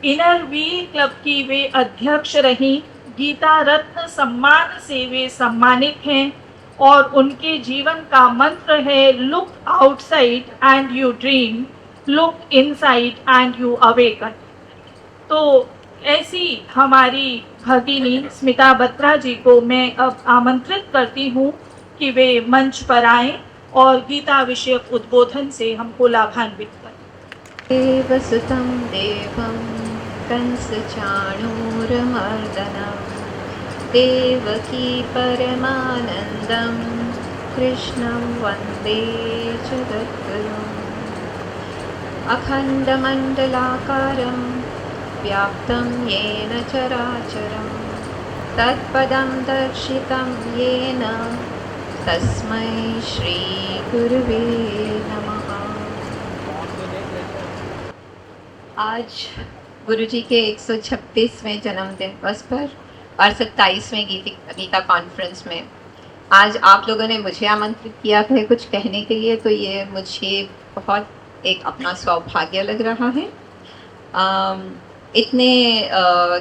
Inner wheel club की वे अध्यक्ष रहीं। गीता रत्न सम्मान से वे सम्मानित हैं और उनके जीवन का मंत्र है look outside and you dream, look inside and you awaken. तो ऐसी हमारी भगिनी स्मिता बत्रा जी को मैं अब आमंत्रित करती हूँ कि वे मंच पर आएं और गीता विषयक उद्बोधन से हमको लाभान्वित करें। देवसुतं देवं कंसचाणूरमर्दनं देवकी परमानन्दं कृष्णं वन्दे जगद्गुरुम् अखण्डमण्डलाकारं व्याप्तं येन चराचरं तत्पदं दर्शितं येन तस्मै श्रीगुरुवे नमः। आज गुरुजी के 136वें जन्मदिन दिवस पर और 27वें गीता कॉन्फ्रेंस में आज आप लोगों ने मुझे आमंत्रित किया है कुछ कहने के लिए, तो ये मुझे बहुत एक अपना सौभाग्य लग रहा है। इतने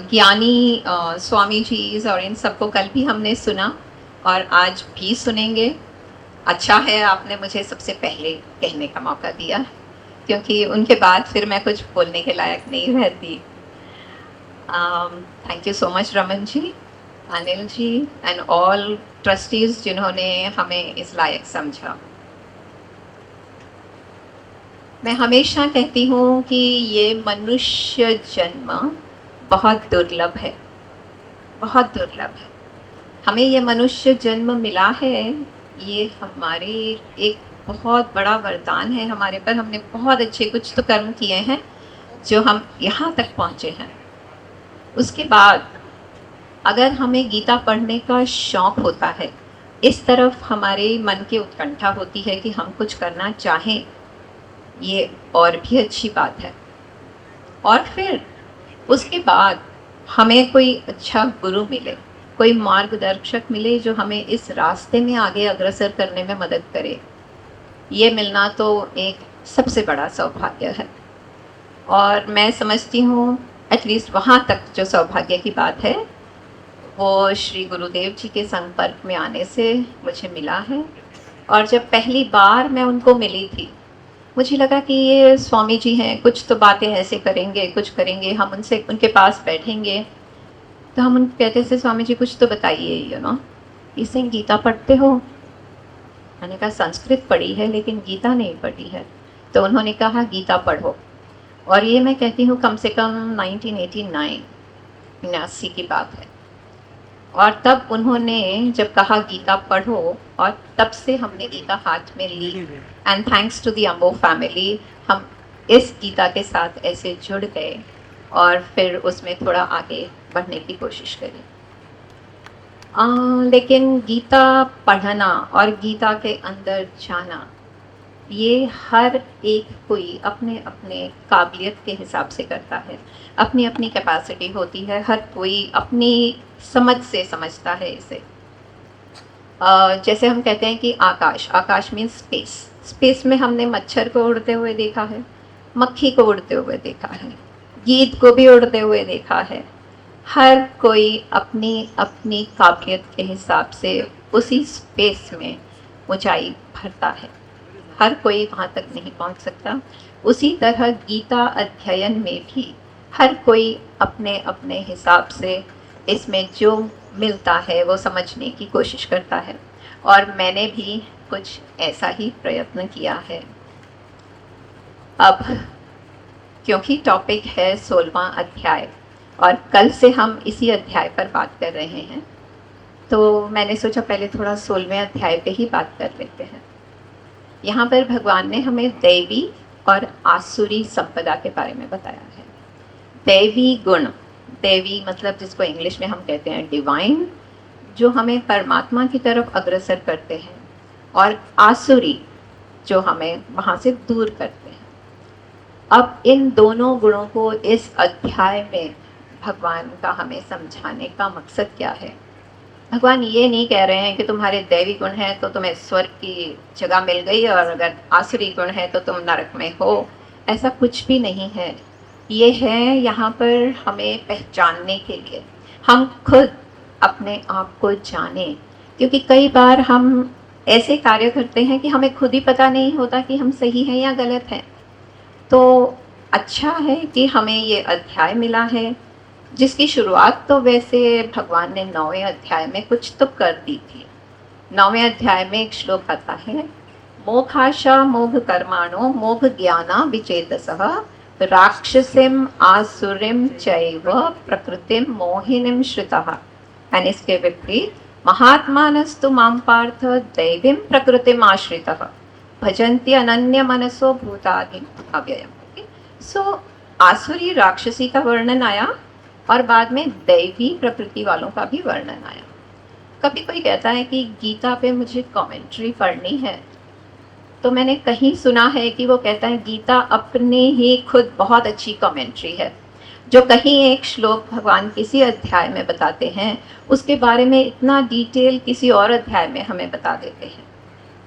ज्ञानी स्वामी जी और इन सबको कल भी हमने सुना और आज भी सुनेंगे। अच्छा है आपने मुझे सबसे पहले कहने का मौका दिया, क्योंकि उनके बाद फिर मैं कुछ बोलने के लायक नहीं रहती। Thank you so much Raman ji, Anil ji and all trustees जिन्होंने हमें इस लायक समझा। मैं हमेशा कहती हूँ कि ये मनुष्य जन्म बहुत दुर्लभ है, बहुत दुर्लभ है। हमें ये मनुष्य जन्म मिला है, ये हमारे एक बहुत बड़ा वरदान है हमारे पर। हमने बहुत अच्छे कुछ तो कर्म किए हैं जो हम यहाँ तक पहुँचे हैं। उसके बाद अगर हमें गीता पढ़ने का शौक़ होता है, इस तरफ हमारे मन की उत्कंठा होती है कि हम कुछ करना चाहें, ये और भी अच्छी बात है। और फिर उसके बाद हमें कोई अच्छा गुरु मिले, कोई मार्गदर्शक मिले जो हमें इस रास्ते में आगे अग्रसर करने में मदद करे, ये मिलना तो एक सबसे बड़ा सौभाग्य है। और मैं समझती हूँ एटलीस्ट वहाँ तक जो सौभाग्य की बात है वो श्री गुरुदेव जी के संपर्क में आने से मुझे मिला है। और जब पहली बार मैं उनको मिली थी, मुझे लगा कि ये स्वामी जी हैं, कुछ तो बातें ऐसे करेंगे, कुछ करेंगे, हम उनसे उनके पास बैठेंगे तो हम उनको कहते थे स्वामी जी कुछ तो बताइए, इसे गीता पढ़ते हो? मैंने कहा संस्कृत पढ़ी है लेकिन गीता नहीं पढ़ी है। तो उन्होंने कहा गीता पढ़ो। और ये मैं कहती हूँ कम से कम 1989 की बात है। और तब उन्होंने जब कहा गीता पढ़ो, और तब से हमने गीता हाथ में ली। एंड थैंक्स टू दी अम्बो फैमिली हम इस गीता के साथ ऐसे जुड़ गए और फिर उसमें थोड़ा आगे बढ़ने की कोशिश करी। लेकिन गीता पढ़ना और गीता के अंदर जाना, ये हर एक कोई अपने अपने काबिलियत के हिसाब से करता है, अपनी अपनी कैपेसिटी होती है, हर कोई अपनी समझ से समझता है इसे। जैसे हम कहते हैं कि आकाश, आकाश मीन्स स्पेस। स्पेस में हमने मच्छर को उड़ते हुए देखा है, मक्खी को उड़ते हुए देखा है, गीद को भी उड़ते हुए देखा है। हर कोई अपनी अपनी काबिलियत के हिसाब से उसी स्पेस में ऊंचाई भरता है, हर कोई वहाँ तक नहीं पहुँच सकता। उसी तरह गीता अध्ययन में भी हर कोई अपने अपने हिसाब से इसमें जो मिलता है वो समझने की कोशिश करता है, और मैंने भी कुछ ऐसा ही प्रयत्न किया है। अब क्योंकि टॉपिक है 16वां अध्याय और कल से हम इसी अध्याय पर बात कर रहे हैं, तो मैंने सोचा पहले थोड़ा 16वें अध्याय पे ही बात कर लेते हैं। यहाँ पर भगवान ने हमें दैवी और आसुरी संपदा के बारे में बताया है। दैवी गुण, दैवी मतलब जिसको इंग्लिश में हम कहते हैं डिवाइन, जो हमें परमात्मा की तरफ अग्रसर करते हैं, और आसुरी जो हमें वहाँ से दूर करते हैं। अब इन दोनों गुणों को इस अध्याय में भगवान का हमें समझाने का मकसद क्या है। भगवान ये नहीं कह रहे हैं कि तुम्हारे दैवी गुण है तो तुम्हें स्वर्ग की जगह मिल गई और अगर आसुरी गुण है तो तुम नरक में हो, ऐसा कुछ भी नहीं है। ये है यहाँ पर हमें पहचानने के लिए, हम खुद अपने आप को जानें, क्योंकि कई बार हम ऐसे कार्य करते हैं कि हमें खुद ही पता नहीं होता कि हम सही हैं या गलत हैं। तो अच्छा है कि हमें ये अध्याय मिला है, जिसकी शुरुआत तो वैसे भगवान ने 9वें अध्याय में कुछ तो कर दी थी। 9वें अध्याय में एक श्लोक आता है, मोक्षाशा मोघ कर्माणो मोघ ज्ञाना विचेतसः राक्षसीम आसुरीम चैव प्रकृतिम मोहिनीम श्रितः। एंड इसके विपरीत, महात्मानस्तु मां पार्थ दैवीं प्रकृतिम आश्रितः भजन्ति अनन्य मनसो भूतादिम अव्ययम्। सो आसुरी राक्षसी का वर्णन आया और बाद में दैवी प्रकृति वालों का भी वर्णन आया। कभी कोई कहता है कि गीता पे मुझे कमेंट्री पढ़नी है, तो मैंने कहीं सुना है कि वो कहता है गीता अपने ही खुद बहुत अच्छी कमेंट्री है। जो कहीं एक श्लोक भगवान किसी अध्याय में बताते हैं, उसके बारे में इतना डिटेल किसी और अध्याय में हमें बता देते हैं।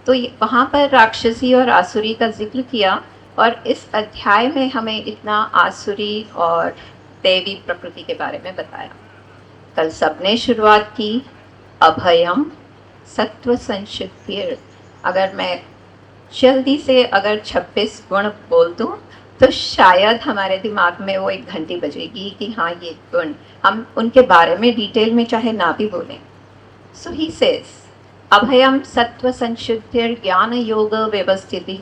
तो वहाँ पर राक्षसी और आसुरी का जिक्र किया, और इस अध्याय में हमें इतना आसुरी और दैवी प्रकृति के बारे में बताया। कल सबने शुरुआत की अभयम सत्व संशुद्धि। अगर मैं जल्दी से अगर 26 गुण बोल दूं तो शायद हमारे दिमाग में वो एक घंटी बजेगी कि हाँ ये गुण, हम उनके बारे में डिटेल में चाहे ना भी बोलें। सो ही सेज अभयम सत्व संशुद्धिर ज्ञान योग व्यवस्थिति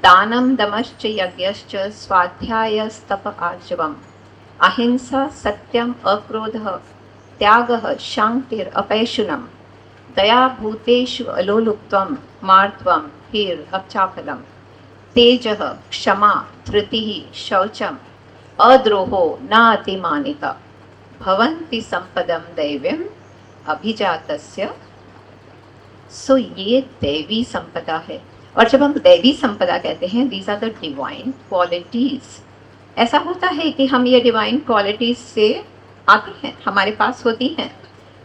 दानम दमश्च यज्ञश्च स्वाध्यायस्तप आर्जवम अहिंसा सत्यम अक्रोधः त्यागः शांतिर अपैशुनम दया भूतेषु अलोलुप्त्वं मार्त्वं हीर अपचाफलम तेजः क्षमा धृतिः शौचम अद्रोहो न अतिमानिता भवन्ति संपदम दैवीम अभिजातस्य। सो ये दैवी संपदा है। और जब हम दैवी संपदा कहते हैं, these are the divine qualities. ऐसा होता है कि हम ये डिवाइन क्वालिटीज से आती हैं, हमारे पास होती हैं,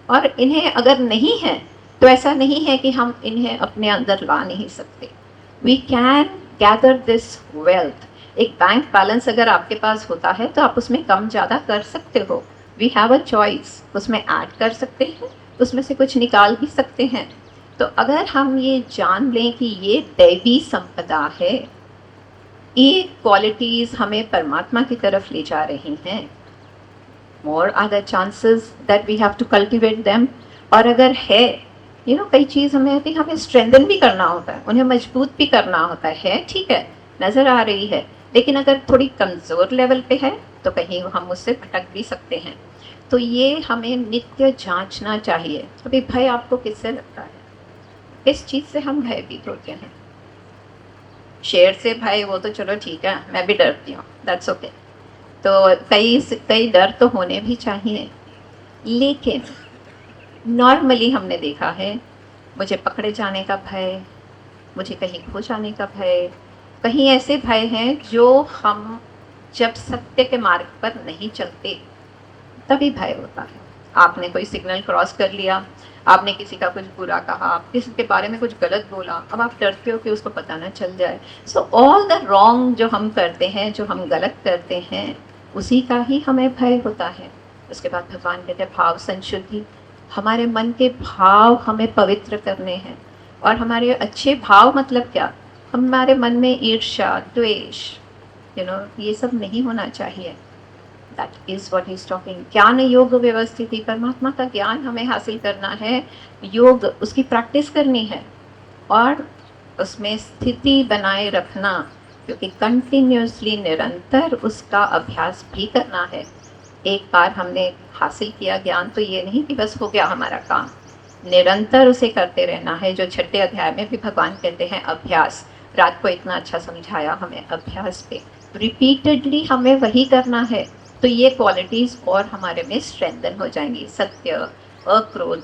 और इन्हें अगर नहीं है तो ऐसा नहीं है कि हम इन्हें अपने अंदर ला नहीं सकते। We can gather this wealth. एक बैंक बैलेंस अगर आपके पास होता है तो आप उसमें कम ज़्यादा कर सकते हो। वी हैव अ चॉइस, उसमें ऐड कर सकते हैं, उसमें से कुछ निकाल भी सकते हैं। तो अगर हम ये जान लें कि ये दैवी संपदा है, ये क्वालिटीज़ हमें परमात्मा की तरफ ले जा रही हैं, more are the chances that we have to cultivate them। और अगर है, कई चीज़ हमें होती है, हमें स्ट्रेंथन भी करना होता है, उन्हें मजबूत भी करना होता है। ठीक है, नज़र आ रही है, लेकिन अगर थोड़ी कमज़ोर लेवल पे है तो कहीं हम उससे भटक भी सकते हैं। तो ये हमें नित्य जांचना चाहिए। अभी भय आपको किससे लगता है? किस चीज़ से हम भयभीत होते हैं? शेर से भय, वो तो चलो ठीक है, मैं भी डरती हूँ, दैट्स ओके। तो कई डर तो होने भी चाहिए, लेकिन नॉर्मली हमने देखा है, मुझे पकड़े जाने का भय, मुझे कहीं खो जाने का भय, कहीं ऐसे भय हैं जो हम जब सत्य के मार्ग पर नहीं चलते तभी भय होता है। आपने कोई सिग्नल क्रॉस कर लिया, आपने किसी का कुछ बुरा कहा, आप किसी के बारे में कुछ गलत बोला, अब आप डरते हो कि उसको पता ना चल जाए। सो ऑल द रॉन्ग जो हम करते हैं, जो हम गलत करते हैं, उसी का ही हमें भय होता है। उसके बाद भगवान कहते हैं भाव संशुद्धि। हमारे मन के भाव हमें पवित्र करने हैं। और हमारे अच्छे भाव मतलब क्या? हमारे मन में ईर्ष्या, द्वेष, ये सब नहीं होना चाहिए। That is what he is talking. ज्ञान योग व्यवस्थित, परमात्मा का ज्ञान हमें हासिल करना है, योग उसकी प्रैक्टिस करनी है और उसमें स्थिति बनाए रखना, क्योंकि कंटिन्यूसली निरंतर उसका अभ्यास भी करना है। एक बार हमने हासिल किया ज्ञान तो ये नहीं कि बस हो गया हमारा काम, निरंतर उसे करते रहना है। जो 6ठे अध्याय में भी भगवान कहते हैं अभ्यास, रात को इतना अच्छा समझाया हमें अभ्यास पे, रिपीटेडली हमें वही करना है। तो ये क्वालिटीज़ और हमारे में स्ट्रेंथन हो जाएंगी। सत्य, अक्रोध,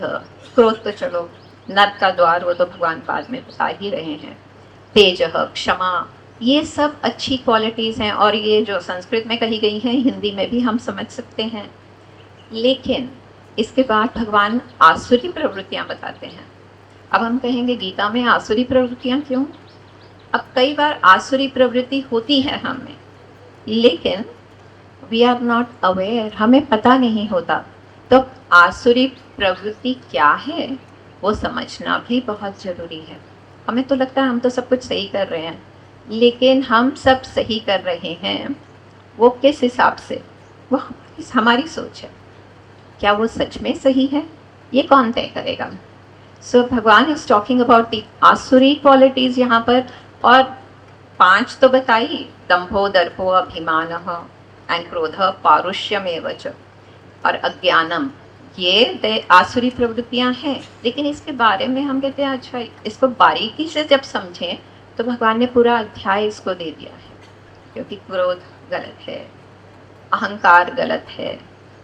क्रोध तो चलो नर्क का द्वार, वो तो भगवान बाद में बता ही रहे हैं। तेजः, क्षमा, ये सब अच्छी क्वालिटीज़ हैं और ये जो संस्कृत में कही गई हैं हिंदी में भी हम समझ सकते हैं। लेकिन इसके बाद भगवान आसुरी प्रवृत्तियाँ बताते हैं। अब हम कहेंगे गीता में आसुरी प्रवृत्तियाँ क्यों? अब कई बार आसुरी प्रवृत्ति होती है हमें, लेकिन वी आर नॉट अवेयर, हमें पता नहीं होता। तो आसुरी प्रवृत्ति क्या है वो समझना भी बहुत ज़रूरी है। हमें तो लगता है हम तो सब कुछ सही कर रहे हैं, लेकिन हम सब सही कर रहे हैं वो किस हिसाब से, वो हमारी सोच है। क्या वो सच में सही है, ये कौन तय करेगा? सो भगवान इज टॉकिंग अबाउट द आसुरी क्वालिटीज यहाँ पर। और 5 तो बताई, दंभो दर्पो अभिमान एंड क्रोध पारुष्यमेव च और अज्ञानम, ये आसुरी प्रवृत्तियां हैं। लेकिन इसके बारे में हम कहते हैं अच्छा इसको बारीकी से जब समझें तो भगवान ने पूरा अध्याय इसको दे दिया है। क्योंकि क्रोध गलत है, अहंकार गलत है,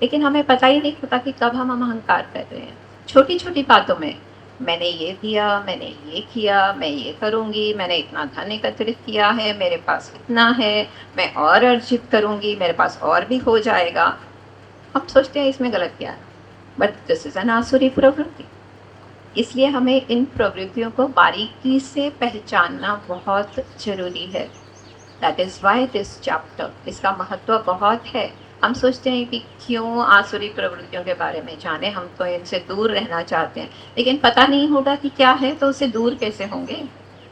लेकिन हमें पता ही नहीं होता कि कब हम अहंकार कर रहे हैं। छोटी छोटी बातों में, मैंने ये दिया, मैंने ये किया, मैं ये करूँगी, मैंने इतना धन एकत्रित किया है, मेरे पास इतना है, मैं और अर्जित करूँगी, मेरे पास और भी हो जाएगा। हम सोचते हैं इसमें गलत क्या है, बट दिस इज एन आसुरी प्रवृत्ति। इसलिए हमें इन प्रवृत्तियों को बारीकी से पहचानना बहुत जरूरी है। That is why this chapter, इसका महत्व बहुत है। हम सोचते हैं कि क्यों आसुरी प्रवृत्तियों के बारे में जाने, हम तो इनसे दूर रहना चाहते हैं, लेकिन पता नहीं होगा कि क्या है तो उससे दूर कैसे होंगे,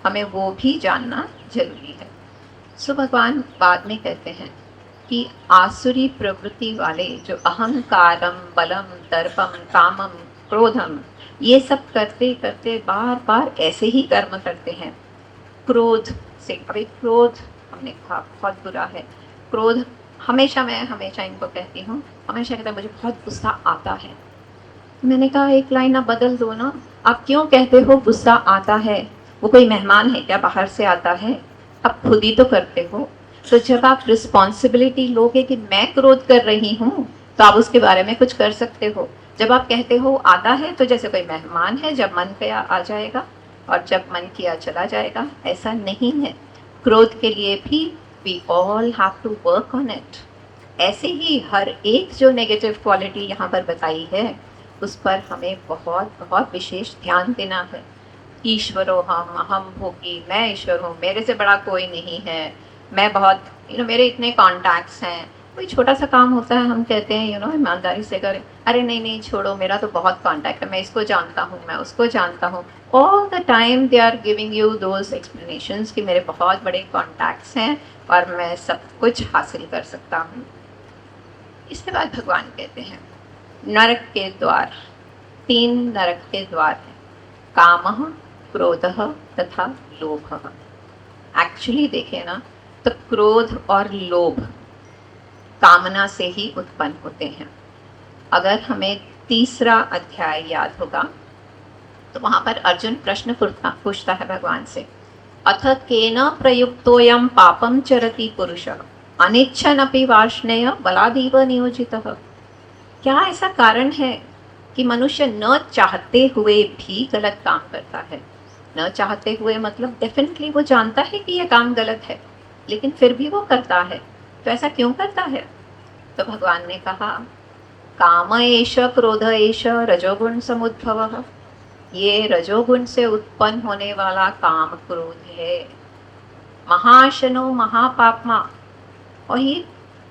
हमें वो भी जानना जरूरी है। सो भगवान बाद में कहते हैं कि आसुरी प्रवृत्ति वाले जो अहंकारम, बलम, दर्पम, कामम, क्रोधम, ये सब करते करते बार बार ऐसे ही कर्म करते हैं। क्रोध से, अभी क्रोध हमने कहा बहुत बुरा है। क्रोध मैं हमेशा इनको कहती हूँ, हमेशा कहता है मुझे बहुत गुस्सा आता है। मैंने कहा एक लाइन आप बदल दो ना, आप क्यों कहते हो गुस्सा आता है? वो कोई मेहमान है क्या बाहर से आता है? आप खुद ही तो करते हो। तो जब आप रिस्पॉन्सिबिलिटी लोगे कि मैं क्रोध कर रही हूँ तो आप उसके बारे में कुछ कर सकते हो। जब आप कहते हो आता है तो जैसे कोई मेहमान है, जब मन किया आ जाएगा और जब मन किया चला जाएगा, ऐसा नहीं है। क्रोध के लिए भी we all have to work on it. ऐसे ही हर एक जो नेगेटिव क्वालिटी यहाँ पर बताई है उस पर हमें बहुत बहुत विशेष ध्यान देना है। ईश्वरो हम भोगी, मैं ईश्वर हूँ, मेरे से बड़ा कोई नहीं है, मैं बहुत मेरे इतने कॉन्टैक्ट्स हैं। कोई छोटा सा काम होता है हम कहते हैं ईमानदारी से करें, अरे नहीं नहीं छोड़ो, मेरा तो बहुत कॉन्टैक्ट है, मैं इसको जानता हूँ, मैं उसको जानता हूँ। All the time they are giving you those explanations कि मेरे बहुत बड़े कॉन्टैक्ट्स हैं और मैं सब कुछ हासिल कर सकता हूँ। इसके बाद भगवान कहते हैं नरक के द्वार, 3 नरक के द्वार हैं, कामः, क्रोधः तथा लोभः। एक्चुअली देखें ना तो क्रोध और लोभ कामना से ही उत्पन्न होते हैं। अगर हमें 3रा अध्याय याद होगा तो वहां पर अर्जुन प्रश्न पूछता है भगवान से, अथ केन प्रयुक्तोयम पापम चरति पुरुषः अनिच्छन अपि वार्ष्णेय बलादीव नियोजितः। क्या ऐसा कारण है कि मनुष्य न चाहते हुए भी गलत काम करता है? न चाहते हुए मतलब डेफिनेटली वो जानता है कि यह काम गलत है, लेकिन फिर भी वो करता है। तो ऐसा क्यों करता है? तो भगवान ने कहा काम एष क्रोध एष रजोगुण समुद्भवः। ये रजोगुण से उत्पन्न होने वाला काम क्रोध है। महाशनो महापापमा, और ये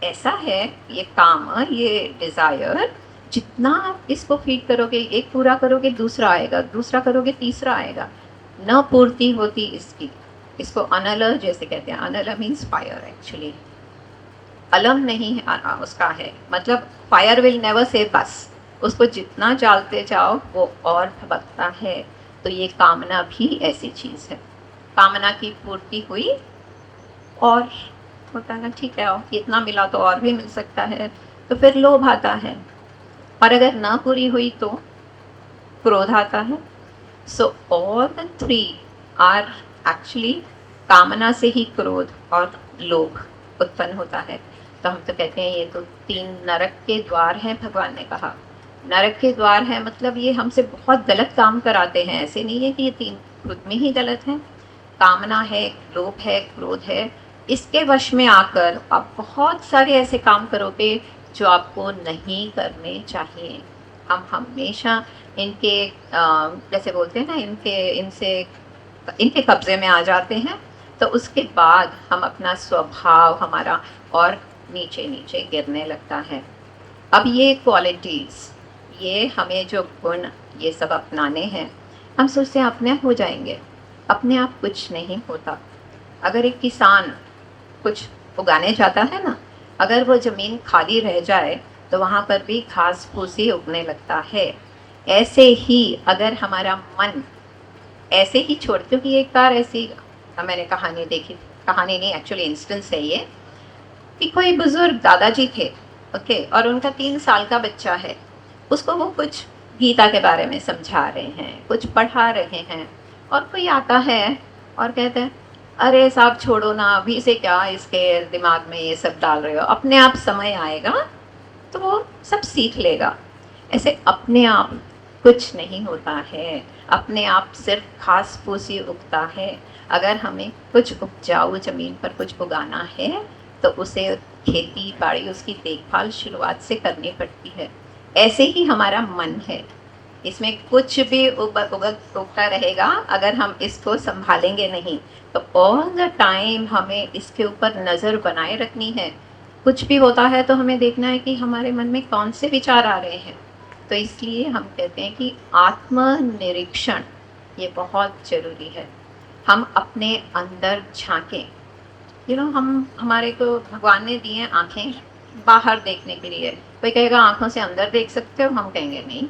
ऐसा है, ये काम, ये डिज़ायर, जितना आप इसको फीड करोगे, एक पूरा करोगे दूसरा आएगा, दूसरा करोगे तीसरा आएगा, न पूर्ति होती इसकी। इसको अनल जैसे कहते हैं, अनल मीन्स फायर एक्चुअली, अलम नहीं है उसका है, मतलब फायर विल नेवर से बस, उसको जितना डालते जाओ वो और भभकता है। तो ये कामना भी ऐसी चीज़ है। कामना की पूर्ति हुई और होता है ठीक है, इतना मिला तो और भी मिल सकता है, तो फिर लोभ आता है। और अगर ना पूरी हुई तो क्रोध आता है। So all the 3 are actually, कामना से ही क्रोध और लोभ उत्पन्न होता है। तो हम तो कहते हैं ये तो 3 नरक के द्वार हैं। भगवान ने कहा नरक के द्वार हैं मतलब ये हमसे बहुत गलत काम कराते हैं। ऐसे नहीं है कि ये 3 खुद में ही गलत हैं। कामना है, लोभ है, क्रोध है, इसके वश में आकर आप बहुत सारे ऐसे काम करोगे जो आपको नहीं करने चाहिए। हम हमेशा इनके जैसे बोलते हैं ना, इनके कब्जे में आ जाते हैं। तो उसके बाद हम अपना स्वभाव हमारा और नीचे नीचे गिरने लगता है। अब ये क्वालिटीज़, ये हमें जो गुण ये सब अपनाने हैं, हम सोचते हैं अपने आप हो जाएंगे। अपने आप कुछ नहीं होता। अगर एक किसान कुछ उगाने जाता है ना, अगर वो ज़मीन खाली रह जाए तो वहाँ पर भी घास फूस ही उगने लगता है। ऐसे ही अगर हमारा मन ऐसे ही छोड़, क्योंकि एक बार ऐसी मैंने कहानी देखी, कहानी नहीं एक्चुअली इंस्टेंस है ये, कि कोई बुजुर्ग दादाजी थे, ओके, और उनका 3 साल का बच्चा है। उसको वो कुछ गीता के बारे में समझा रहे हैं, कुछ पढ़ा रहे हैं, और कोई आता है और कहता है, अरे साहब छोड़ो ना, अभी से क्या इसके दिमाग में ये सब डाल रहे हो, अपने आप समय आएगा तो वो सब सीख लेगा। ऐसे अपने आप कुछ नहीं होता है, अपने आप सिर्फ घास फूस ही उगता है। अगर हमें कुछ उपजाऊ ज़मीन पर कुछ उगाना है तो उसे खेती बाड़ी, उसकी देखभाल शुरुआत से करनी पड़ती है। ऐसे ही हमारा मन है, इसमें कुछ भी उगता रहेगा, अगर हम इसको संभालेंगे नहीं तो ऑल द टाइम हमें इसके ऊपर नज़र बनाए रखनी है। कुछ भी होता है तो हमें देखना है कि हमारे मन में कौन से विचार आ रहे हैं। तो इसलिए हम कहते हैं कि आत्मनिरीक्षण ये बहुत ज़रूरी है। हम अपने अंदर झांकें। हम हमारे को भगवान ने दिए आँखें बाहर देखने के लिए। कोई कहेगा आँखों से अंदर देख सकते हो, हम कहेंगे नहीं।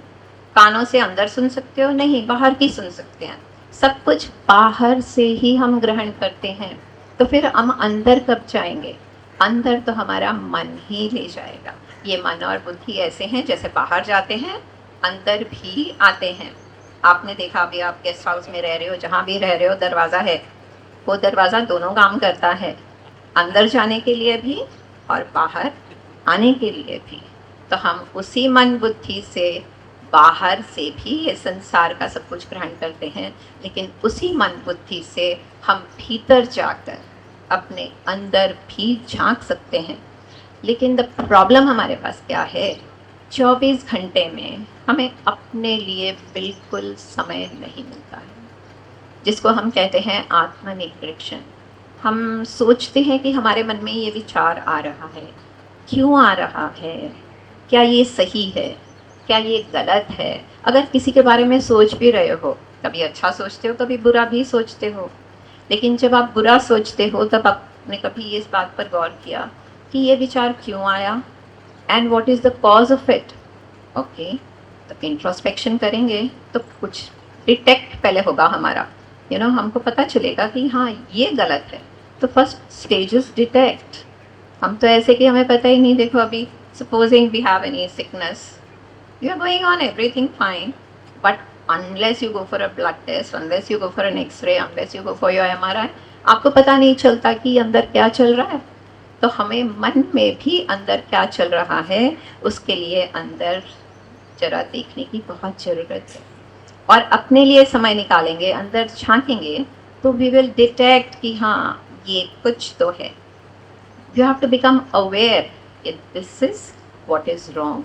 कानों से अंदर सुन सकते हो, नहीं, बाहर की सुन सकते हैं। सब कुछ बाहर से ही हम ग्रहण करते हैं, तो फिर हम अंदर कब जाएंगे? अंदर तो हमारा मन ही ले जाएगा। ये मन और बुद्धि ऐसे हैं, जैसे बाहर जाते हैं अंदर भी आते हैं। आपने देखा, अभी आप गेस्ट हाउस में रह रहे हो, जहाँ भी रह रहे हो दरवाज़ा है, वो दरवाज़ा दोनों काम करता है, अंदर जाने के लिए भी और बाहर आने के लिए भी। तो हम उसी मन बुद्धि से बाहर से भी ये संसार का सब कुछ ग्रहण करते हैं, लेकिन उसी मन बुद्धि से हम भीतर जाकर अपने अंदर भी झांक सकते हैं। लेकिन द प्रॉब्लम हमारे पास क्या है, 24 घंटे में हमें अपने लिए बिल्कुल समय नहीं मिलता है, जिसको हम कहते हैं आत्मनिरीक्षण। हम सोचते हैं कि हमारे मन में ये विचार आ रहा है, क्यों आ रहा है, क्या ये सही है, क्या ये गलत है। अगर किसी के बारे में सोच भी रहे हो, कभी अच्छा सोचते हो, कभी बुरा भी सोचते हो, लेकिन जब आप बुरा सोचते हो तब आपने कभी इस बात पर गौर किया कि ये विचार क्यों आया, and what is the cause of it. Okay, तो इंट्रोस्पेक्शन करेंगे तो कुछ डिटेक्ट पहले होगा हमारा, हमको पता चलेगा कि हाँ ये गलत है। तो फर्स्ट स्टेज इज डिटेक्ट। हम तो ऐसे कि हमें पता ही नहीं। देखो अभी supposing we have any sickness, you are going on everything fine, but unless you go for a blood test, unless you go for an x-ray, unless you go for your MRI, आपको पता नहीं चलता कि अंदर क्या चल रहा है। तो हमें मन में भी अंदर क्या चल रहा है उसके लिए अंदर जरा देखने की बहुत ज़रूरत है, और अपने लिए समय निकालेंगे, अंदर झांकेंगे, तो वी विल डिटेक्ट कि हाँ ये कुछ तो है। You have to become aware this is what is wrong.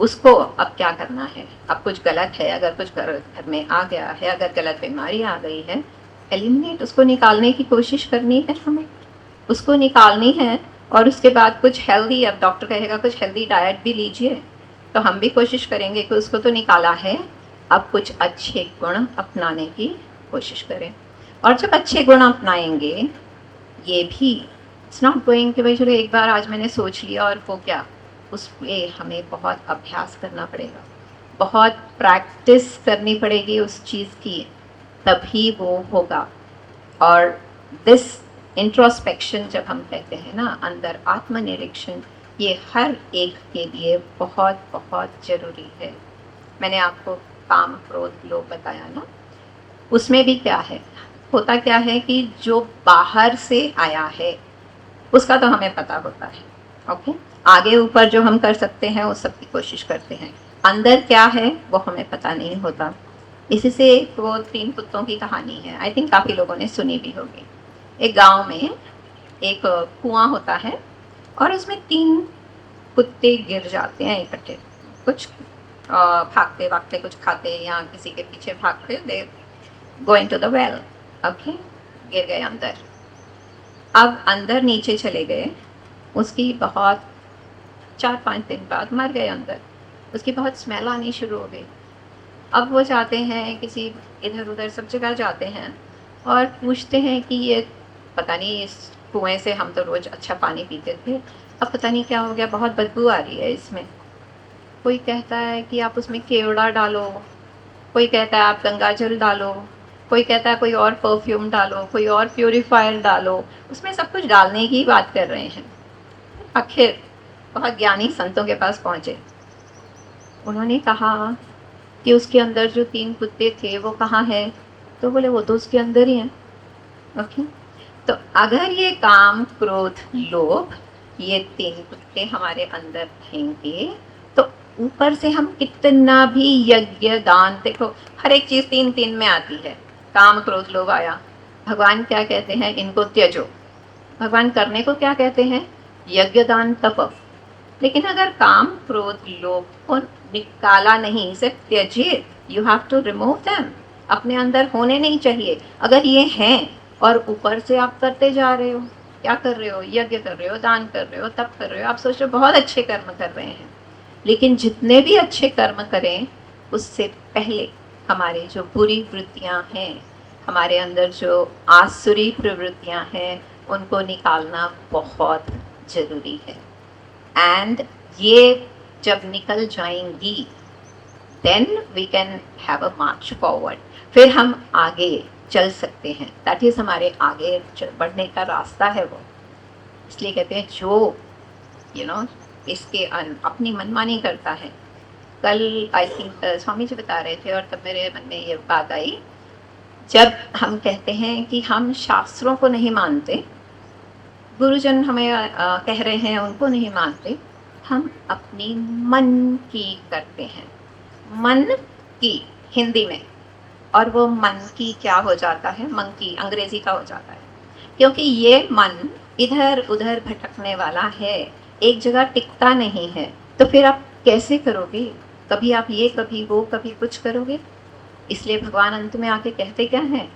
उसको अब क्या करना है, अब कुछ गलत है, अगर कुछ घर में आ गया है, अगर गलत बीमारी आ गई है, एलिमिनेट, उसको निकालने की कोशिश करनी है, हमें उसको निकालनी है। और उसके बाद कुछ हेल्दी, अब डॉक्टर कहेगा कुछ हेल्दी डाइट भी लीजिए, तो हम भी कोशिश करेंगे कि उसको तो निकाला है, अब कुछ अच्छे गुण अपनाने की कोशिश करें। और जब अच्छे गुण अपनाएंगे, ये भी इट्स नॉट गोइंग कि भाई चलो एक बार आज मैंने सोच लिया और वो क्या, उस पर हमें बहुत अभ्यास करना पड़ेगा, बहुत प्रैक्टिस करनी पड़ेगी उस चीज़ की, तभी वो होगा। और दिस इंट्रोस्पेक्शन जब हम कहते हैं ना, अंदर आत्मनिरीक्षण, ये हर एक के लिए बहुत बहुत ज़रूरी है। मैंने आपको काम क्रोध लोभ बताया ना, उसमें भी क्या है, होता क्या है कि जो बाहर से आया है उसका तो हमें पता होता है, ओके, आगे ऊपर जो हम कर सकते हैं वो सब की कोशिश करते हैं, अंदर क्या है वो हमें पता नहीं होता। इसी से वो 3 कुत्तों की कहानी है, आई थिंक काफ़ी लोगों ने सुनी भी होगी। एक गांव में एक कुआं होता है और उसमें 3 कुत्ते गिर जाते हैं इकट्ठे, कुछ भागते भागते, कुछ खाते या किसी के पीछे भागते, they go into the well, okay, गिर गए अंदर। अब अंदर नीचे चले गए उसकी बहुत 4-5 दिन बाद मर गए अंदर, उसकी बहुत स्मेल आनी शुरू हो गई। अब वो जाते हैं किसी इधर-उधर सब जगह जाते हैं और पूछते हैं कि ये पता नहीं इस कुएँ से हम तो रोज़ अच्छा पानी पीते थे, अब पता नहीं क्या हो गया, बहुत बदबू आ रही है इसमें। कोई कहता है कि आप उसमें केवड़ा डालो, कोई कहता है आप गंगा जल डालो, कोई कहता है कोई और परफ्यूम डालो, कोई और प्यूरीफायर डालो, उसमें सब कुछ डालने की बात कर रहे हैं। आखिर बहुत ज्ञानी संतों के पास पहुँचे। उन्होंने कहा कि उसके अंदर जो 3 कुत्ते थे वो कहाँ हैं? तो बोले वो तो उसके अंदर ही हैं। ओके, तो अगर ये काम, क्रोध, लोभ, ये 3 कुत्ते हमारे अंदर रहेंगे तो ऊपर से हम कितना भी यज्ञ दान, देखो हर एक चीज़ 3-3 में आती है। काम, क्रोध, लोभ आया, भगवान क्या कहते हैं? इनको त्यजो। भगवान करने को क्या कहते हैं? यज्ञ दान तप। लेकिन अगर काम, क्रोध, लोभ को निकाला नहीं, सिर्फ त्यजिए, you have to remove them, अपने अंदर होने नहीं चाहिए। अगर ये हैं और ऊपर से आप करते जा रहे हो, क्या कर रहे हो? यज्ञ कर रहे हो, दान कर रहे हो, तप कर रहे हो, आप सोच रहे हो बहुत अच्छे कर्म कर रहे हैं। लेकिन जितने भी अच्छे कर्म करें उससे पहले हमारे जो बुरी वृत्तियां हैं, हमारे अंदर जो आसुरी प्रवृत्तियां हैं, उनको निकालना बहुत ज़रूरी है। एंड ये जब निकल जाएंगी then we can have a march forward, फिर हम आगे चल सकते हैं। दैट इज़ हमारे आगे बढ़ने का रास्ता है वो। इसलिए कहते हैं जो इसके अपनी मनमानी करता है। कल आई थिंक स्वामी जी बता रहे थे और तब मेरे मन में ये बात आई, जब हम कहते हैं कि हम शास्त्रों को नहीं मानते, गुरुजन हमें कह रहे हैं उनको नहीं मानते, हम अपनी मन की करते हैं। मन की हिंदी में, और वो मन की क्या हो जाता है? मन की अंग्रेजी का हो जाता है, क्योंकि ये मन इधर उधर भटकने वाला है, एक जगह टिकता नहीं है। तो फिर आप कैसे करोगे? कभी आप ये, कभी वो, कभी कुछ करोगे। इसलिए भगवान अंत में आके कहते क्या हैं?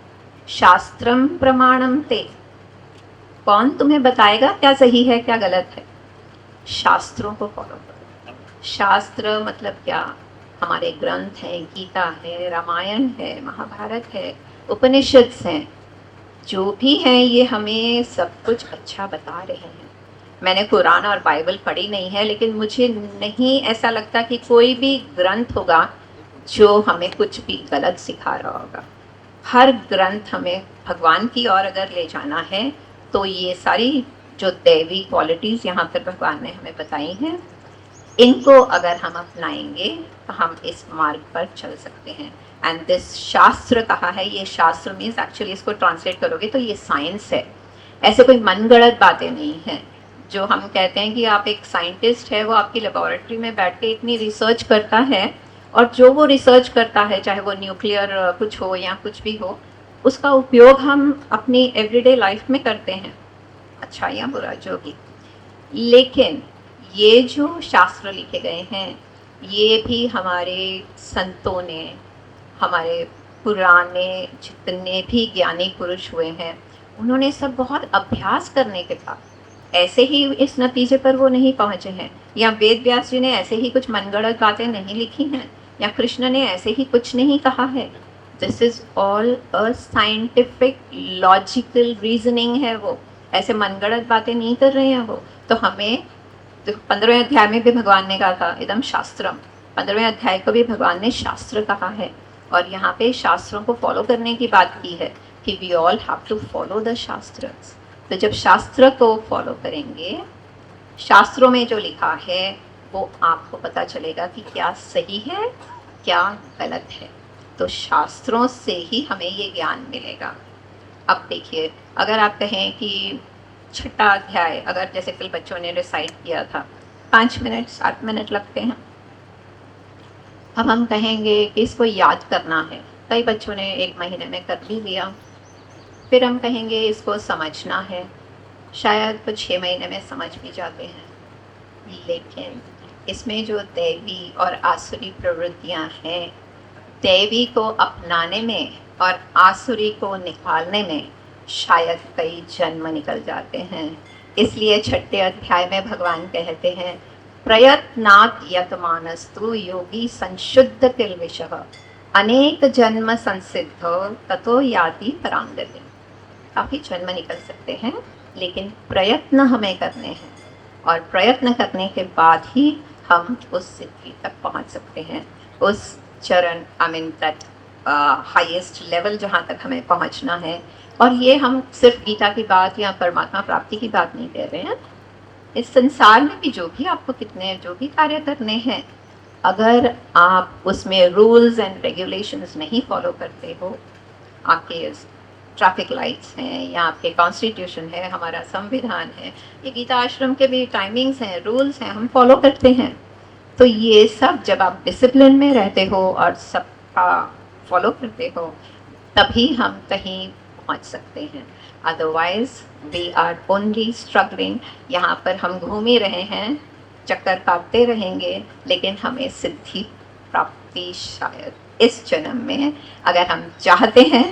शास्त्रम प्रमाणम ते। कौन तुम्हें बताएगा क्या सही है क्या गलत है? शास्त्रों को फॉलो करो। शास्त्र मतलब क्या? हमारे ग्रंथ हैं, गीता है, रामायण है, महाभारत है, उपनिषद हैं, जो भी हैं ये हमें सब कुछ अच्छा बता रहे हैं। मैंने कुरान और बाइबल पढ़ी नहीं है, लेकिन मुझे नहीं ऐसा लगता कि कोई भी ग्रंथ होगा जो हमें कुछ भी गलत सिखा रहा होगा। हर ग्रंथ हमें भगवान की ओर अगर ले जाना है तो ये सारी जो दैवी क्वालिटीज़ यहाँ पर भगवान ने हमें बताई हैं, इनको अगर हम अपनाएंगे तो हम इस मार्ग पर चल सकते हैं। एंड दिस शास्त्र कहा है, ये शास्त्र मीन्स एक्चुअली इसको ट्रांसलेट करोगे तो ये साइंस है। ऐसे कोई मनगढ़ंत बातें नहीं हैं। जो हम कहते हैं कि आप एक साइंटिस्ट है, वो आपकी लेबोरेटरी में बैठ के इतनी रिसर्च करता है, और जो वो रिसर्च करता है, चाहे वो न्यूक्लियर कुछ हो या कुछ भी हो, उसका उपयोग हम अपनी एवरीडे लाइफ में करते हैं, अच्छा या बुरा जो भी। लेकिन ये जो शास्त्र लिखे गए हैं, ये भी हमारे संतों ने, हमारे पुराने जितने भी ज्ञानी पुरुष हुए हैं, उन्होंने सब बहुत अभ्यास करने के बाद ऐसे ही इस नतीजे पर वो नहीं पहुँचे हैं। या वेद व्यास जी ने ऐसे ही कुछ मनगढ़ंत बातें नहीं लिखी हैं, या कृष्ण ने ऐसे ही कुछ नहीं कहा है। This is all a scientific logical reasoning है। वो ऐसे मनगढ़ंत बातें नहीं कर रहे हैं वो। तो हमें तो 15वें अध्याय में भी भगवान ने कहा था इदम शास्त्रम, 15वें अध्याय को भी भगवान ने शास्त्र कहा है, और यहाँ पे शास्त्रों को फॉलो करने की बात की है कि we all have to follow the shastras. तो जब शास्त्र को फॉलो करेंगे, शास्त्रों में जो लिखा है वो आपको पता चलेगा कि क्या सही है क्या गलत है। तो शास्त्रों से ही हमें ये ज्ञान मिलेगा। अब देखिए, अगर आप कहें कि छठा अध्याय, अगर जैसे कल बच्चों ने रिसाइट किया था, 5 मिनट 7 मिनट लगते हैं। अब हम कहेंगे कि इसको याद करना है, कई बच्चों ने 1 महीने में कर भी लिया। फिर हम कहेंगे इसको समझना है, शायद कुछ 6 महीने में समझ भी जाते हैं। लेकिन इसमें जो दैवी और आसुरी प्रवृत्तियां हैं, दैवी को अपनाने में और आसुरी को निकालने में शायद कई जन्म निकल जाते हैं, इसलिए छठे अध्याय में भगवान कहते हैं, प्रयत्नात् यतमानस्तु योगी संशुद्ध किल्बिषः अनेक जन्म संसिद्धो ततो याति परांगति। काफ़ी जन्म निकल सकते हैं, लेकिन प्रयत्न हमें करने हैं, और प्रयत्न करने के बाद ही हम उस सिद्धि तक पहुंच सकते हैं, उस चरण I mean that highest level जहाँ तक हमें पहुंचना है। और ये हम सिर्फ गीता की बात या परमात्मा प्राप्ति की बात नहीं कर रहे हैं, इस संसार में भी जो भी आपको जो भी कार्य करने हैं, अगर आप उसमें रूल्स एंड रेगुलेशंस नहीं फॉलो करते हो, आपके ट्रैफिक लाइट्स हैं या आपके कॉन्स्टिट्यूशन है, हमारा संविधान है, ये गीता आश्रम के भी टाइमिंग्स हैं, रूल्स हैं, हम फॉलो करते हैं, तो ये सब जब आप डिसिप्लिन में रहते हो और सबका फॉलो करते हो, तभी हम कहीं पहुंच सकते हैं। Otherwise we are only struggling. यहाँ पर हम घूम ही रहे हैं, चक्कर काटते रहेंगे, लेकिन हमें सिद्धि प्राप्ति शायद इस जन्म में अगर हम चाहते हैं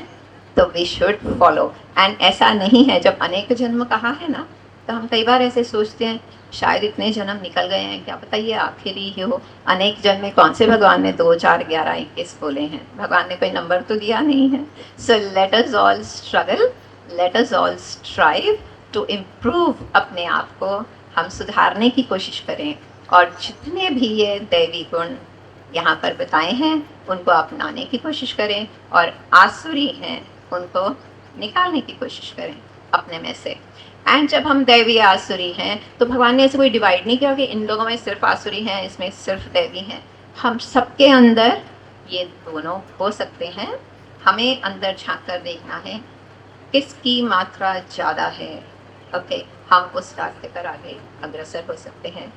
तो वी शुड फॉलो। एंड ऐसा नहीं है, जब अनेक जन्म कहा है ना, तो हम कई बार ऐसे सोचते हैं शायद इतने जन्म निकल गए हैं, क्या पता ये आखिरी ही हो। अनेक जन्म में कौन से भगवान ने 2, 4, 11, 21 बोले हैं? भगवान ने कोई नंबर तो दिया नहीं है। So let us all struggle, let us all strive to improve अपने आप को, हम सुधारने की कोशिश करें, और जितने भी ये दैवी गुण यहाँ पर बताए हैं उनको अपनाने की कोशिश करें, और आसुरी हैं उनको निकालने की कोशिश करें अपने में से। एंड जब हम दैवी आसुरी हैं तो भगवान ने ऐसे कोई डिवाइड नहीं किया कि इन लोगों में सिर्फ आसुरी हैं, इसमें सिर्फ दैवी हैं। हम सबके अंदर ये दोनों हो सकते हैं। हमें अंदर झांक कर देखना है किसकी मात्रा ज़्यादा है। ओके, हम उस रास्ते पर आगे अग्रसर हो सकते हैं।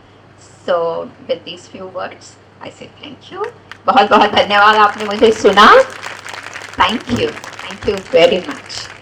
So with these few words I से थैंक यू। बहुत बहुत धन्यवाद, आपने मुझे सुना। Thank you very much.